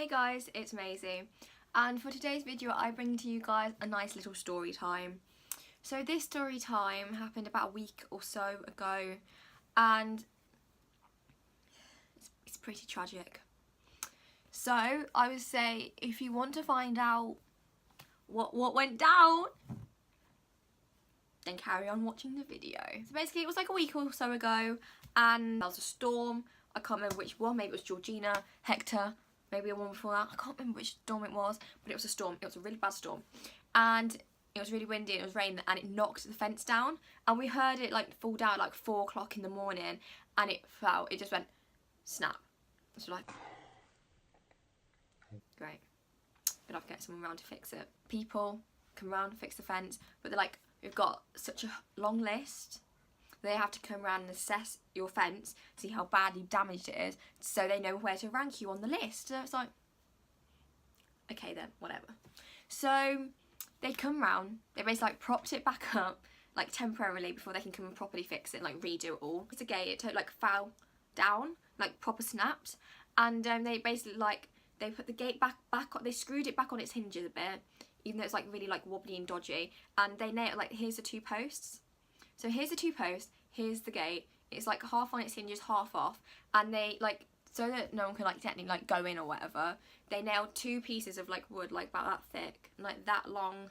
Hey guys, it's Maisie, and for today's video I bring to you guys a nice little story time. So this story time happened about a week or so ago, and it's pretty tragic. So I would say if you want to find out what went down, then carry on watching the video. So basically it was like a week or so ago, and there was a storm. I can't remember which one, maybe it was Georgina, Hector, maybe a one before that. I can't remember which storm it was, but it was a storm. It was a really bad storm. And it was really windy and it was raining, and it knocked the fence down. And we heard it like fall down at like 4 o'clock in the morning, and it fell. It just went snap. So like, great. Gonna have to get someone around to fix it. People come around and fix the fence, but they're like, we've got such a long list. They have to come around and assess your fence, see how badly damaged it is, so they know where to rank you on the list. So it's like, okay then, whatever. So they come round, they basically like propped it back up, like temporarily, before they can come and properly fix it and like redo it all. It's a gate, it totally like fell down, like proper snapped, and they basically like, they put the gate back on, they screwed it back on its hinges a bit, even though it's like really like wobbly and dodgy, and they nailed like, here's the 2 posts. So here's the 2 posts, here's the gate, it's like half on its hinges, half off, and they like, so that no one can like technically like go in or whatever, they nailed 2 pieces of like wood like about that thick and like that long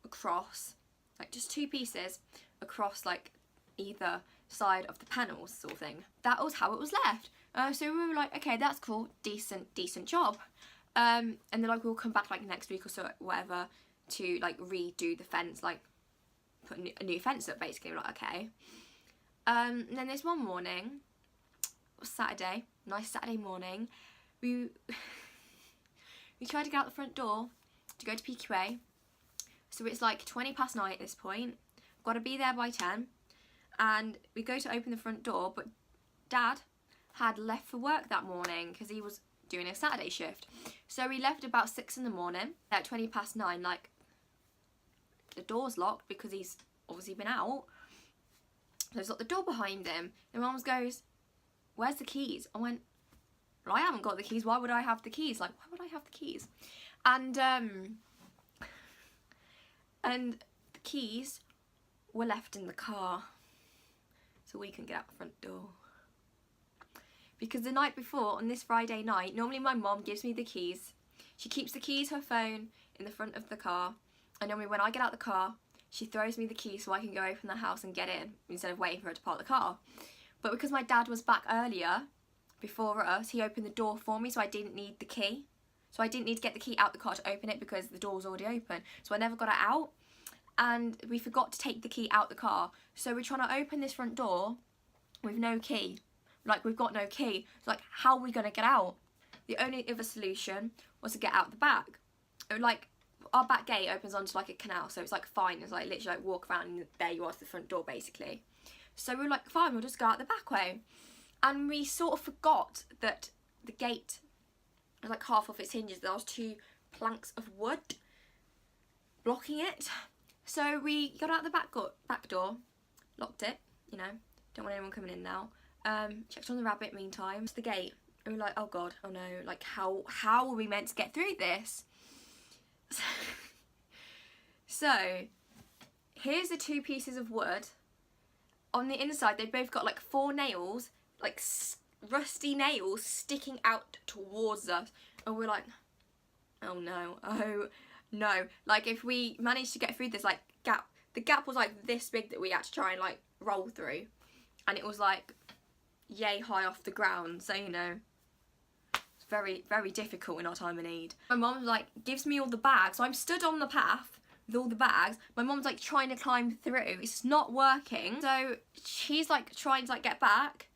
across, like just 2 pieces across like either side of the panels sort of thing. That was how it was left. So we were like, okay, that's cool, decent job. And they're like, we'll come back like next week or so, whatever, to like redo the fence, like put a new fence up basically. We're like, okay. And then this one morning, it was Saturday, nice Saturday morning, we tried to get out the front door to go to PQA. So it's like 20 past 9 at this point, got to be there by 10, and we go to open the front door, but Dad had left for work that morning because he was doing a Saturday shift. So we left about 6 in the morning, at 20 past 9, like the door's locked because he's obviously been out. So he's got the door behind him, and Mum goes, where's the keys? I went, well, I haven't got the keys, why would I have the keys? Like, why would I have the keys? And the keys were left in the car, so we couldn't get out the front door. Because the night before, on this Friday night, normally my mom gives me the keys. She keeps the keys, her phone, in the front of the car, and normally when I get out the car, she throws me the key so I can go open the house and get in, instead of waiting for her to park the car. But because my dad was back earlier, before us, he opened the door for me, so I didn't need the key. So I didn't need to get the key out the car to open it because the door was already open. So I never got it out, and we forgot to take the key out the car. So we're trying to open this front door with no key. Like, we've got no key. So like, how are we going to get out? The only other solution was to get out the back. Like, our back gate opens onto like a canal, so it's like fine. It's like literally like walk around and there you are to the front door basically. So we were like, fine, we'll just go out the back way. And we sort of forgot that the gate was like half off its hinges. There was 2 planks of wood blocking it. So we got out the back door, locked it, you know, don't want anyone coming in now. Checked on the rabbit meantime, it's the gate, and we're like, oh god, oh no, like how are we meant to get through this? So here's the 2 pieces of wood. On the inside they've both got like 4 nails, like rusty nails sticking out towards us, and we're like, oh no. Like, if we managed to get through this like gap, the gap was like this big that we had to try and like roll through, and it was like yay high off the ground, so you know, it's very difficult in our time of need. My mum like gives me all the bags, so I'm stood on the path with all the bags. My mum's like trying to climb through, it's not working, so she's like trying to like get back.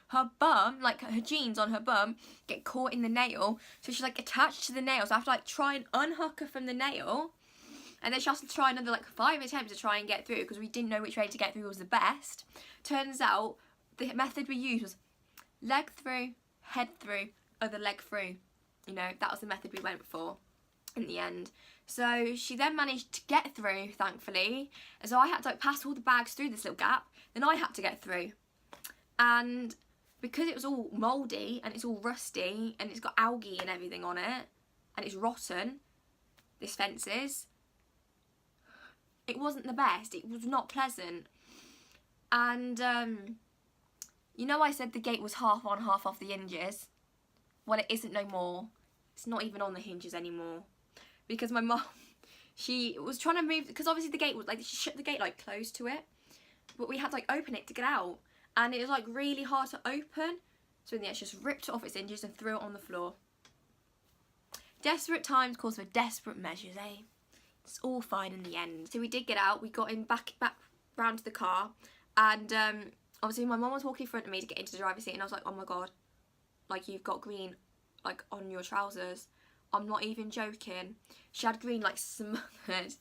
Her bum, like her jeans on her bum, get caught in the nail, so she's like attached to the nail, so I have to like try and unhook her from the nail, and then she has to try another like 5 attempts to try and get through, because we didn't know which way to get through was the best. Turns out the method we used was leg through, head through, other leg through. You know, that was the method we went for in the end. So she then managed to get through, thankfully, and so I had to like pass all the bags through this little gap, then I had to get through. And because it was all mouldy and it's all rusty and it's got algae and everything on it and it's rotten, this fence is, it wasn't the best. It was not pleasant. And you know I said the gate was half on, half off the hinges? Well, it isn't no more. It's not even on the hinges anymore. Because my mum, she was trying to move, because obviously the gate was like, she shut the gate like close to it, but we had to like open it to get out, and it was like really hard to open, so in the end she just ripped it off its hinges and threw it on the floor. Desperate times calls for desperate measures, eh? It's all fine in the end. So we did get out, we got in back round to the car, and obviously my mum was walking in front of me to get into the driver's seat, and I was like, oh my god, like you've got green like on your trousers. I'm not even joking. She had green like smothered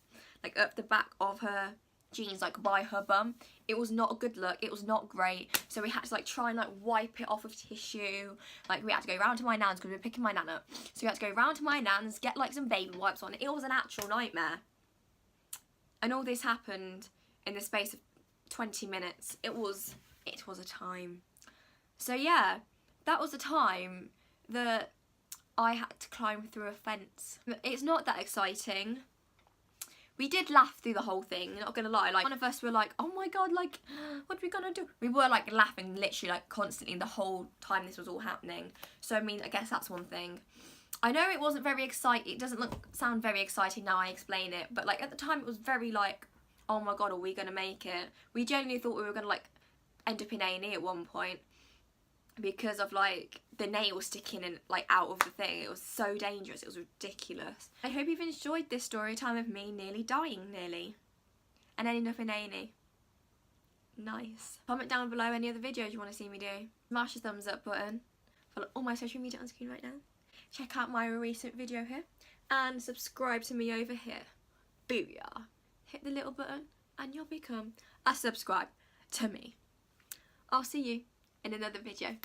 like up the back of her jeans, like by her bum. It was not a good look. It was not great. So we had to like try and like wipe it off with tissue. Like we had to go round to my nan's because we were picking my nan up. So we had to go round to my nan's, get like some baby wipes on. It was an actual nightmare. And all this happened in the space of 20 minutes. It was a time. So yeah, that was the time that I had to climb through a fence. It's not that exciting. We did laugh through the whole thing, not gonna lie. Like, one of us were like, oh my god, like, what are we gonna do? We were like laughing literally like constantly the whole time this was all happening. So I mean, I guess that's one thing. I know it wasn't very exciting. It doesn't sound very exciting now I explain it, but like at the time it was very like, oh my god, are we gonna make it? We genuinely thought we were gonna like end up in A&E at one point, because of like the nail sticking in like out of the thing. It was so dangerous, it was ridiculous. I hope you've enjoyed this story time of me nearly dying and ending up in A&E. Nice. Comment down below any other videos you want to see me do. Smash the thumbs up button. Follow all my social media on screen right now. Check out my recent video here and subscribe to me over here. Booyah. Hit the little button and you'll become a subscribe to me. I'll see you in another video.